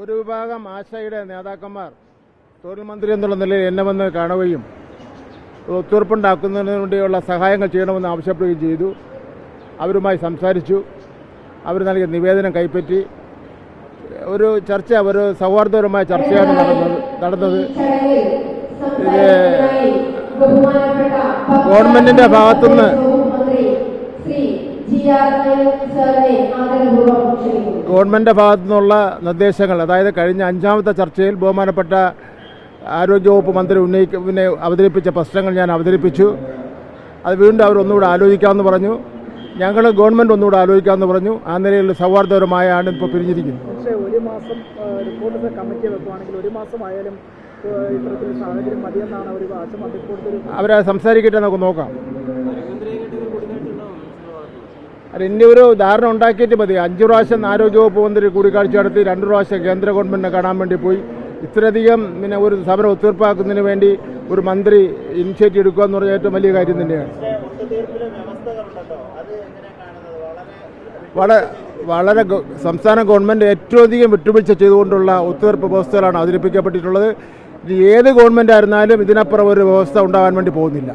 ഒരു വിഭാഗം ആശയുടെ നേതാക്കന്മാർ തൊഴിൽ മന്ത്രി എന്നുള്ള നിലയിൽ എന്നെ വന്ന് കാണുകയും ഒത്തുതീർപ്പുണ്ടാക്കുന്നതിന് വേണ്ടിയുള്ള സഹായങ്ങൾ ചെയ്യണമെന്ന് ആവശ്യപ്പെടുകയും ചെയ്തു. അവരുമായി സംസാരിച്ചു. അവർ നൽകിയ നിവേദനം കൈപ്പറ്റി ഒരു ചർച്ച, ഒരു സൗഹാർദ്ദപരമായ ചർച്ചയാണ് നടന്നത്. ഗവൺമെന്റിന്റെ ഭാഗത്തുനിന്ന് ഭാഗത്തുനിന്നുള്ള നിർദ്ദേശങ്ങൾ, അതായത് കഴിഞ്ഞ 5ാമത്തെ ചർച്ചയിൽ ബഹുമാനപ്പെട്ട ആരോഗ്യവകുപ്പ് മന്ത്രി അവതരിപ്പിച്ച പ്രശ്നങ്ങൾ ഞാൻ അവതരിപ്പിച്ചു. അത് വീണ്ടും അവർ ഒന്നുകൂടെ ആലോചിക്കാമെന്ന് പറഞ്ഞു. ഞങ്ങൾ ഗവൺമെൻറ് ഒന്നുകൂടെ ആലോചിക്കാമെന്ന് പറഞ്ഞു. ആ നിലയിൽ സൗഹാർദ്ദപരമായാണ് ഇപ്പോൾ പിരിഞ്ഞിരിക്കുന്നത്. പക്ഷേ ഒരു മാസം റിപ്പോർട്ട് കമ്മിറ്റി വെക്കുകയാണെങ്കിൽ ഒരു മാസമായാലും ഇത്തരത്തിൽ സാഹചര്യം മതിയെന്നാണ് അവർ അവരെ സംസാരിക്കട്ടെ, നമുക്ക് നോക്കാം. അത് ഇനി ഒരു ധാരണ ഉണ്ടാക്കിയിട്ട് മതി. 5 പ്രാവശ്യം ആരോഗ്യവകുപ്പ് മന്ത്രി കൂടിക്കാഴ്ച നടത്തി, 2 പ്രാവശ്യം കേന്ദ്ര ഗവൺമെൻറ്റിനെ കാണാൻ വേണ്ടി പോയി. ഇത്രയധികം ഒരു സമരം ഒത്തുതീർപ്പാക്കുന്നതിന് വേണ്ടി ഒരു മന്ത്രി ഇനിഷ്യേറ്റീവ് എടുക്കുക എന്ന് പറഞ്ഞാൽ ഏറ്റവും വലിയ കാര്യം തന്നെയാണ്. വളരെ സംസ്ഥാന ഗവൺമെൻറ് ഏറ്റവും അധികം വിട്ടുവീഴ്ച ചെയ്തുകൊണ്ടുള്ള ഒത്തുതീർപ്പ് വ്യവസ്ഥകളാണ് അവതരിപ്പിക്കപ്പെട്ടിട്ടുള്ളത്. ഏത് ഗവൺമെൻറ് ആയിരുന്നാലും ഇതിനപ്പുറം ഒരു വ്യവസ്ഥ ഉണ്ടാകാൻ വേണ്ടി പോകുന്നില്ല.